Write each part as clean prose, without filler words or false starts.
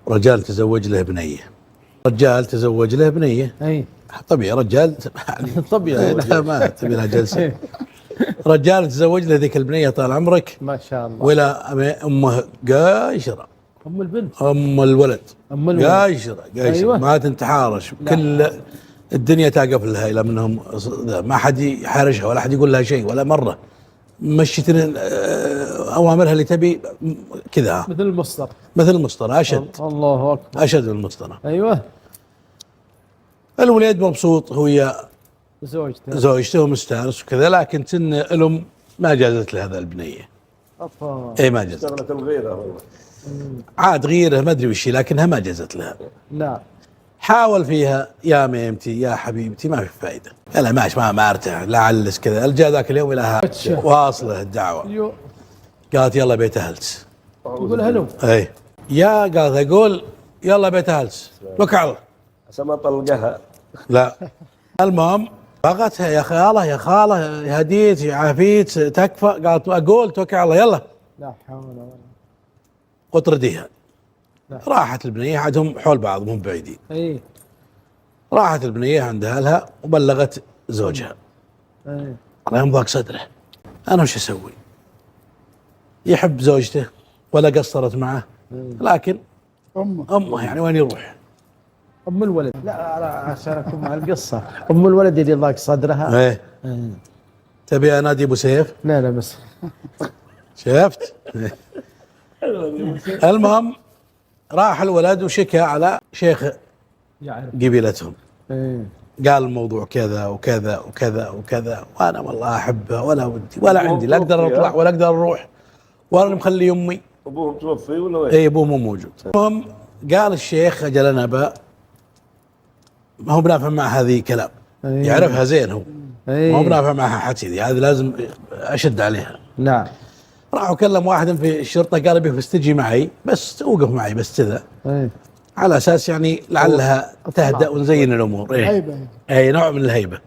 رجال تزوج له بنية. رجال تزوج له بنية. اي طبيعي رجال يعني طبيعي. لا ما تبي لها جلسة. رجال تزوج له ذيك البنية طال عمرك ما شاء الله. ولا امه قايشرة، ام البنت، ام الولد ام الولد قايشرة أيوة. ما تنتحارش، كل الدنيا تقف لها الى منهم، ما حد يحارشها ولا حد يقول لها شيء ولا مرة. مشيت اوامرها اللي تبي كذا، مثل المسطر. مثل المسطرة، اشد الله اكبر، اشد من المسطرة. ايوه. الوليد مبسوط هو زوجته ومستانس وكذا، لكن سن الام ما جازت له هذا البنيه. اي ما جازت. اشتغلت الغيره والله. عاد غيره ما ادري وش، لكنها ما جازت لها. لا حاول فيها يا ميمتي يا حبيبتي، ما في فائده. لا ماشي ما ارتاح، لا علس كذا. الجا ذاك اليوم الى واصله الدعوه. قالت يلا بيت اهلس. يقول هلو. اي يا قالت اقول يلا بيت اهلس، توكل على الله. عشان ما طلقها. لا المهم بغتها يا خاله يا خاله يا هديت يا عافيت تكفى. قالت اقول توكل على الله يلا. لا حول ولا وطرديها. راحت البنيه، عندهم حول بعض مو بعيدين. اي راحت البنيه عند اهلها وبلغت زوجها. اي الله يمضاق صدره، انا وش اسوي؟ يحب زوجته ولا قصرت معه، لكن امه يعني وين يروح؟ ام الولد. لا عشان اكون مع القصه، ام الولد اللي ضاق صدرها. ايه تبي انادي ابو سيف؟ لا بس شفت؟ المهم راح الولد وشكى على شيخ قبيلتهم. قال الموضوع كذا وكذا وكذا وكذا، وانا والله احبها ولا ودي ولا عندي، لا اقدر اطلع ولا اقدر اروح ولا مخلي امي. ابوه متوفي ولا وين؟ اي ابوه مو موجود. المهم قال الشيخ اجل انا ما هو بنافع مع هذه كلام. يعرفها زين هو. ما هو بنافع معها حكي ذي، هذه لازم اشد عليها. نعم. راح وكلم واحد في الشرطه قال ابي تجي معي، بس توقف معي بس كذا، على اساس يعني لعلها تهدأ ونزين الامور. هيبه. اي نوع من الهيبه.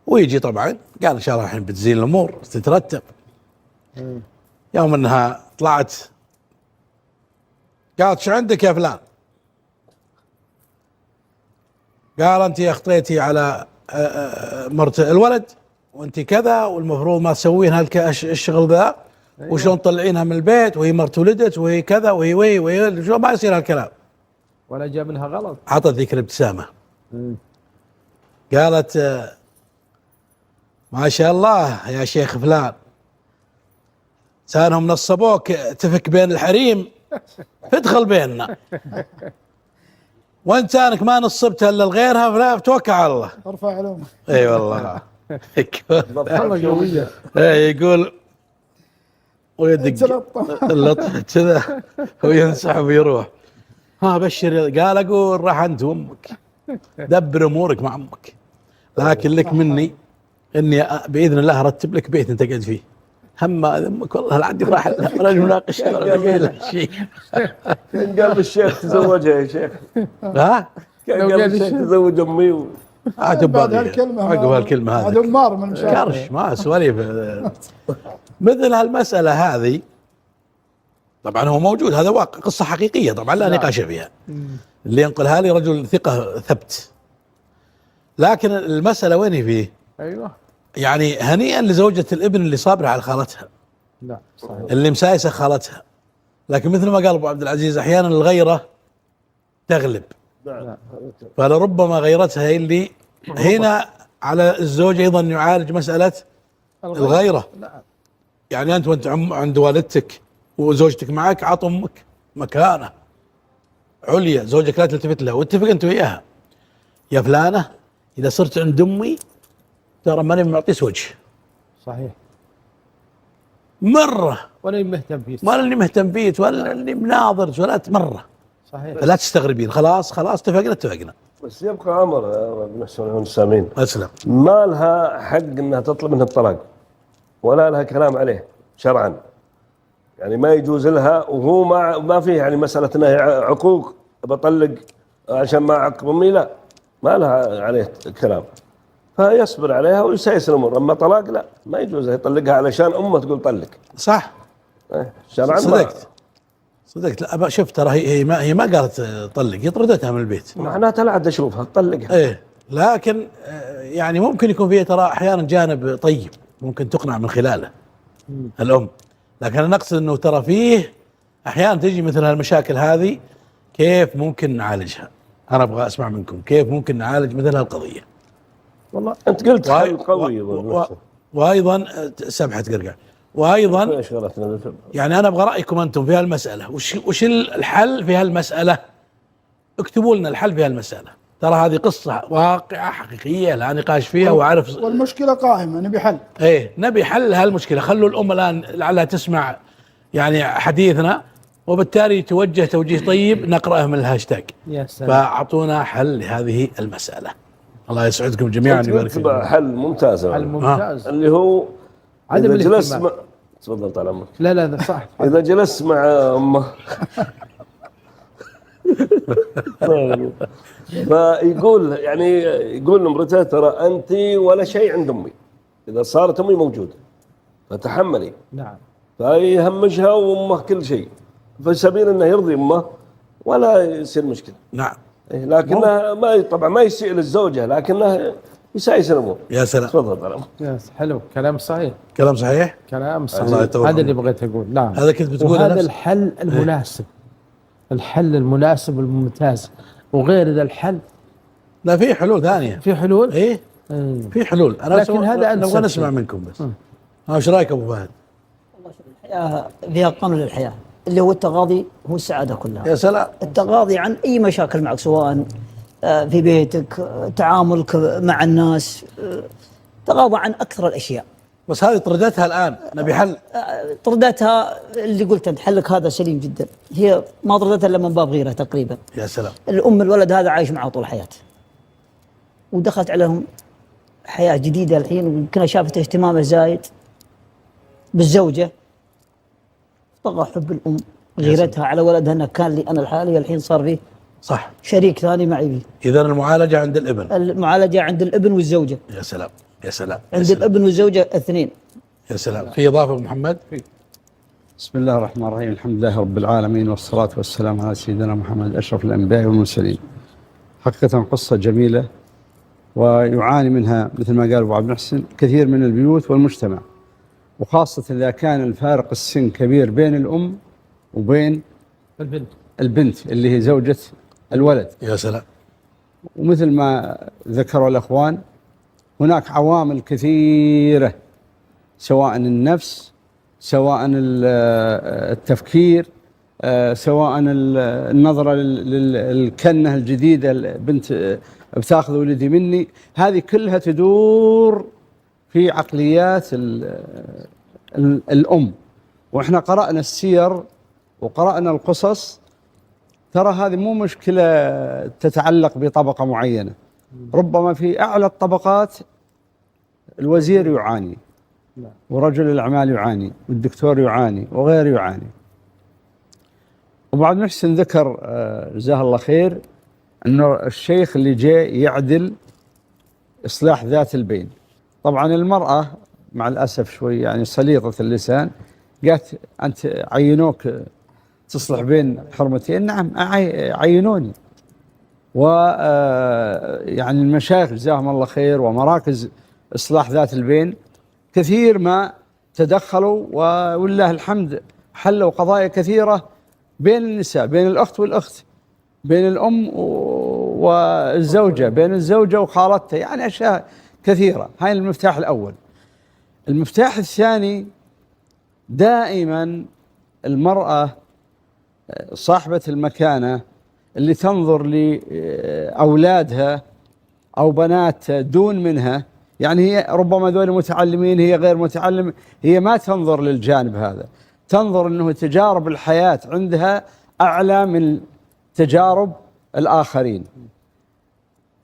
ويجي طبعا قال ان شاء الله الحين بتزين الامور تترتب. يوم انها طلعت قالت شو عندك يا فلان؟ قال انت اخطيتي على مرت الولد وانت كذا، والمفروض ما تسوين الشغل ذا، وشلون تطلعينها من البيت وهي مرت ولدت وهي كذا وهي شو ما يصير هالكلام. ولا جاب منها غلط. عطت ذيك الابتسامه. قالت ما شاء الله يا شيخ فلان، سانهم نصبوك تفك بين الحريم تدخل بيننا، وانت انك ما نصبتها الا لغيرها فلا توكل على الله. ارفع علومه. اي والله. والله قويه. يقول ويدق اللطف كذا وينسحب ويروح. ها بشر. قال اقول راح انت وامك دبر امورك مع امك، لكن لك مني اني باذن الله ارتب لك بيت انت قاعد فيه. هم امك والله العظيم راح رجل مناقش ولا قايل شيء. كان قال الشيخ تزوجها يا شيخ. ها كان قال الشيخ تزوج امي عقب هالكلمه هذه دمار من كرش ما سواليف. مثل هالمساله هذه طبعا هو موجود، هذا واقع قصه حقيقيه طبعا لا نقاش فيها. اللي ينقلها لي رجل ثقه ثبت. لكن المساله وين فيه؟ ايوه يعني هنيئا لزوجة الابن اللي صابرة على خالتها. لا صحيح. اللي مسايسة خالتها. لكن مثل ما قال ابو عبد العزيز احيانا الغيرة تغلب. فلربما غيرتها هي اللي هنا على الزوج ايضا يعالج مسألة الغيرة. يعني انت وانت عند والدتك وزوجتك معك، عط امك مكانة عليا، زوجك لا تلتفت له، واتفق انت وياها يا فلانة اذا صرت عند امي ترى ماني معطيس وجه. صحيح. مرة ولا مهتم فيه ولا اللي مهتم فيه ولا اللي مناظر ولا مرة. صحيح. فلا تستغربين. خلاص اتفقنا. بس يبقى امر ابن السامين. اسلم. ما لها حق انها تطلب منه الطلاق ولا لها كلام عليه شرعا. يعني ما يجوز لها، وهو ما فيه يعني مسألة انها عقوق بطلق عشان ما عقب امي، لا ما لها عليه كلام، فيصبر عليها ويسيس الامور. اما طلاق لا، ما يجوز يطلقها علشان امه تقول طلق. صح. شرعا صدقت. صدقت لا شوف ترى هي ما قالت طلق، هي طردتها من البيت. معناتها لا عاد اشوفها تطلقها. ايه لكن يعني ممكن يكون فيها ترى احيانا جانب طيب ممكن تقنع من خلاله الام، لكن انا اقصد انه ترى فيه احيانا تجي مثل هالمشاكل هذه كيف ممكن نعالجها؟ انا ابغى اسمع منكم كيف ممكن نعالج مثل هالقضيه. والله انت قلت حل قوي وايضا سبحة قرقع، وايضا يعني انا ابغى رايكم انتم في هالمساله، وش الحل في هالمساله؟ اكتبوا لنا الحل في هالمساله، ترى هذه قصه واقعه حقيقيه لا نقاش فيها واعرف والمشكله قائمه نبي حل. ايه نبي حل هالمشكله، خلوا الام الان لعلها تسمع يعني حديثنا وبالتالي توجه توجيه طيب نقراه من الهاشتاج. يا سلام. فاعطونا حل لهذه المساله. الله يسعدكم جميعا ويبارك فيكم. حل ممتاز. حل ممتاز اللي هو عدم إذا جلست الاهتمام. تفضل طال عمرك. لا صح. إذا جلست مع أمه فيقول يعني يقول لمرته ترى أنت ولا شيء عند أمي، إذا صارت أمي موجودة فتحملي. نعم. فيهمشها وأمه كل شيء، في سبيل أنه يرضي أمه ولا يصير مشكلة. نعم. لكنه ما طبعا ما يسيء للزوجة، لكنه يسايس الأمور. يا سلام. تفضل طال عمرك. حلو، كلام صحيح. كلام صحيح. كلام صحيح. الله يطول هذا اللي بغيت اقول. نعم هذا كنت بتقول هذا الحل المناسب. الحل المناسب الممتاز، وغير ذا الحل لا في حلول ثانيه. في حلول. ايه في حلول. انا لكن هذا نبغى نسمع منكم بس. ايش رايك ابو فهد؟ الحياة فيها قانون للحياة اللي هو التغاضي، هو السعادة كلها. يا سلام. التغاضي عن أي مشاكل معك، سواء في بيتك، تعاملك مع الناس، تغاضى عن أكثر الأشياء. بس هذه طردتها الآن، نبي حل. طردتها اللي قلت أنت حلك هذا سليم جدا، هي ما طردتها إلا من باب غيرة تقريبا. يا سلام. الأم الولد هذا عايش معه طول حياته، ودخلت عليهم حياة جديدة الحين، ويمكن شافت اهتمامه زايد بالزوجة، طغى حب الأم غيرتها على ولدها أنه كان لي أنا الحالي، الحين صار فيه صح شريك ثاني معي فيه. إذا المعالجة عند الابن. المعالجة عند الابن والزوجة. يا سلام يا سلام. عند الابن والزوجة اثنين. يا سلام. في إضافة محمد؟ بسم الله الرحمن الرحيم، الحمد لله رب العالمين، والصلاة والسلام على سيدنا محمد أشرف الأنبياء والمرسلين. حقيقة قصة جميلة، ويعاني منها مثل ما قال أبو عبد المحسن كثير من البيوت والمجتمع، وخاصة إذا كان الفارق السن كبير بين الأم وبين البنت اللي هي زوجة الولد. يا سلام. ومثل ما ذكروا الأخوان هناك عوامل كثيرة، سواء النفس، سواء التفكير، سواء النظرة للكنة الجديدة البنت بتاخذ ولدي مني، هذه كلها تدور في عقليات الأم. وإحنا قرأنا السير وقرأنا القصص، ترى هذه مو مشكلة تتعلق بطبقة معينة، ربما في أعلى الطبقات الوزير يعاني، ورجل الأعمال يعاني، والدكتور يعاني، وغيره يعاني. أبو عبد المحسن ذكر جزاه الله خير أنه الشيخ اللي جاء يعدل إصلاح ذات البين. طبعا المرأة مع الأسف شوي يعني سليطة اللسان، قالت أنت عينوك تصلح بين حرمتين. نعم عينوني، ويعني المشايخ جزاهم الله خير ومراكز إصلاح ذات البين كثير ما تدخلوا، ولله الحمد حلوا قضايا كثيرة بين النساء، بين الأخت والأخت، بين الأم والزوجة، بين الزوجة وخالتها، يعني أشياء كثيرة. هاي المفتاح الأول. المفتاح الثاني، دائما المرأة صاحبة المكانة اللي تنظر لأولادها أو بنات دون منها، يعني هي ربما ذول متعلمين هي غير متعلم، هي ما تنظر للجانب هذا، تنظر أنه تجارب الحياة عندها أعلى من تجارب الآخرين.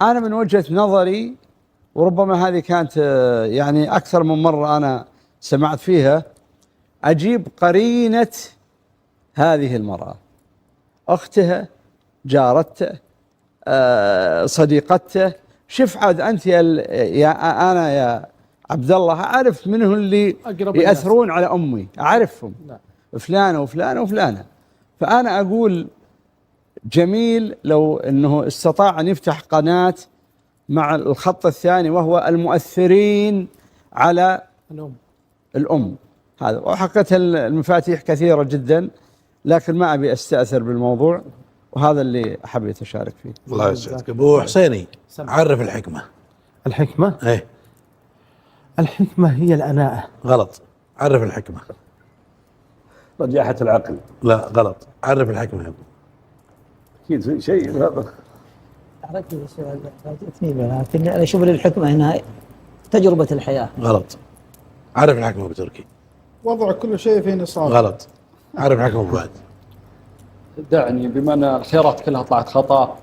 أنا من وجهة نظري، وربما هذه كانت يعني أكثر من مرة أنا سمعت فيها، أجيب قرينة هذه المرأة، أختها، جارته، صديقته. شوف عاد أنت أنا يا عبد الله أعرف منهم اللي يأثرون على أمي، أعرفهم، فلانة وفلانة وفلانة، فأنا أقول جميل لو أنه استطاع أن يفتح قناة مع الخط الثاني وهو المؤثرين على الأم هذا. وحقيقة المفاتيح كثيرة جدا، لكن ما أبي أستأثر بالموضوع، وهذا اللي حبيت أشارك فيه. الله يسعدك. أبو حسيني، عرف الحكمة. الحكمة؟ إيه الحكمة هي الأناءة. غلط، عرف الحكمة. رجاحة العقل. لا غلط، عرف الحكمة يا ابو. أكيد في شيء هذا. أعرفني السؤال فاتتني به، لكن أنا أشوف الحكمة هنا تجربة الحياة. غلط، عرف الحكمة أبو تركي. وضع كل شيء في نصاب. غلط، عرف الحكمة أبو فهد. دعني بما أن الخيارات كلها طلعت خطأ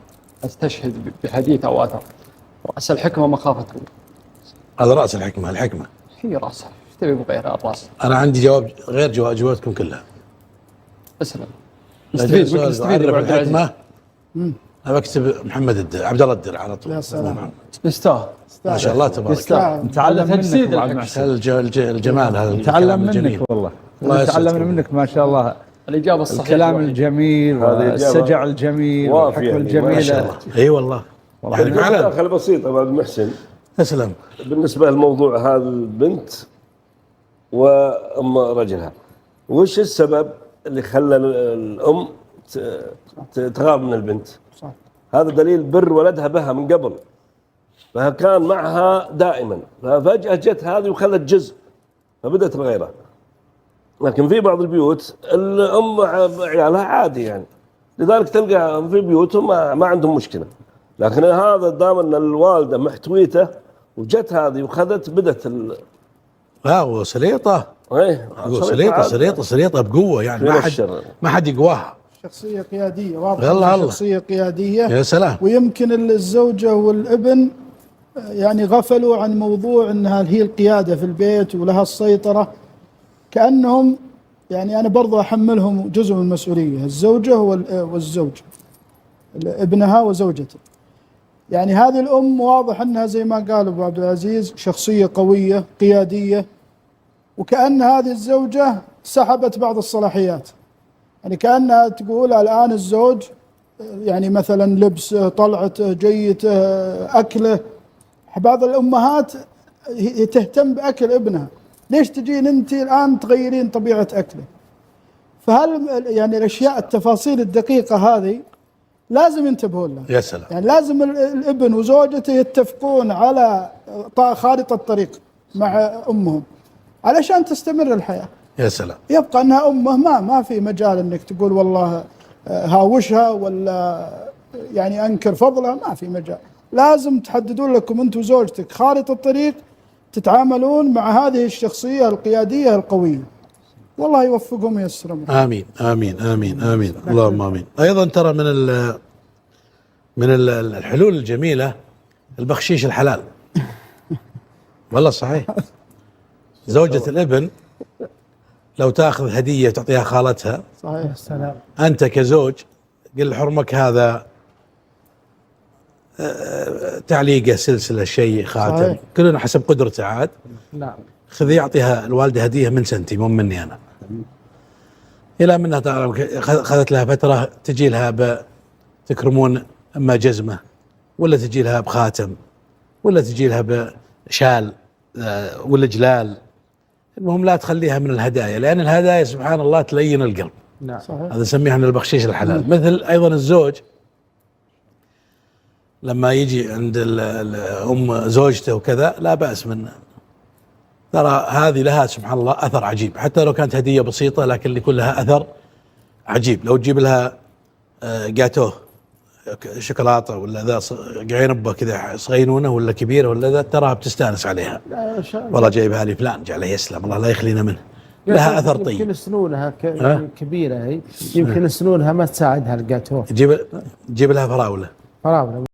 أستشهد بحديث أو أثر. رأس الحكمة مخافته. هذا رأس الحكمة. الحكمة هي رأسها، ايش تبي بغيرها الرأس؟ أنا عندي جواب غير جواباتكم كلها. اسلم. نستفيد منك، نستفيد يا عرف عبد العزيز. الحكمة. أنا بكتب محمد عبد الله الدر على طول. يا سلام. يستاهل. ما شاء الله تبارك الله. نتعلم تجسيد منك بعد الحكمة. محسن. الجمال هذا. نتعلم الكلام منك الجميل. والله. الله تعلمنا يسعدك. منك ما شاء الله الإجابة الصحيحة. الكلام الجميل هذه إجابة والسجع الجميل وافية والحكمة يعني، ما ما شاء الجميلة. الله. اي والله. يعني فعلا. مداخلة بسيطة أبو محسن. تسلم. بالنسبة للموضوع هذا البنت وأم رجلها، وش السبب اللي خلى الأم تغار من البنت؟ صح. هذا دليل بر ولدها بها من قبل، فكان معها دائما، ففجأة جت هذه وخلت جزء فبدأت الغيرة. لكن في بعض البيوت الأم مع عيالها عادي يعني، لذلك تلقى في بيوتهم ما عندهم مشكلة. لكن هذا دام أن الوالدة محتويته وجت هذه وخذت بدت لا وسليطة. ايه سليطة بقوة يعني، ما حد يقواها. شخصية قيادية واضح. الله. شخصية قيادية. يا سلام. ويمكن الزوجة والابن يعني غفلوا عن موضوع انها هي القيادة في البيت ولها السيطرة، كأنهم يعني انا برضو احملهم جزء من المسؤولية، الزوجة والزوج، ابنها وزوجته. يعني هذه الام واضح انها زي ما قال ابو عبد العزيز شخصية قوية قيادية، وكأن هذه الزوجة سحبت بعض الصلاحيات. يعني كأنها تقول الآن الزوج يعني مثلا لبسه، طلعته، جيته، أكله. بعض الأمهات تهتم بأكل ابنها، ليش تجين أنت الآن تغيرين طبيعة أكله؟ فهل يعني الأشياء التفاصيل الدقيقة هذه لازم ينتبهون لها. يا سلام. يعني لازم الابن وزوجته يتفقون على خارطة الطريق مع أمهم علشان تستمر الحياة. يا سلام. يبقى أنها أمه ما في مجال أنك تقول والله هاوشها ولا يعني أنكر فضلها، ما في مجال. لازم تحددون لكم أنت وزوجتك خارطة الطريق تتعاملون مع هذه الشخصية القيادية القوية. والله يوفقهم وييسرهم. آمين آمين آمين آمين اللهم آمين. أيضا ترى من الحلول الجميلة البخشيش الحلال. والله صحيح. زوجة الابن لو تأخذ هدية تعطيها خالتها، صحيح. السلام. أنت كزوج قل حرمك هذا تعليقه، سلسلة، شيء، خاتم، صحيح. كلنا حسب قدرته عاد. نعم. خذي يعطيها الوالدة هدية من سنتي مو مني أنا، إلى منها أخذت لها فترة تجي لها تكرمون أما جزمة، ولا تجي لها بخاتم، ولا تجي لها بشال ولا جلال. المهم لا تخليها من الهدايا، لأن الهدايا سبحان الله تلين القلب. نعم. صحيح. هذا نسميه من البخشيش الحلال. مثل أيضا الزوج لما يجي عند أم زوجته وكذا لا بأس منه، ترى هذه لها سبحان الله أثر عجيب، حتى لو كانت هدية بسيطة لكن اللي لها أثر عجيب. لو تجيب لها جاتوه شوكولاتة ولا ذا عنبة كذا صغينونة ولا كبيرة ولا ذا، تراها بتستانس عليها. والله جايبها لي فلان جعله يسلم الله لا يخلينا منه، لها أثر طيب. يمكن سنونها كبيرة هي، يمكن سنونها ما تساعدها الجاتوه. جيب لها فراولة.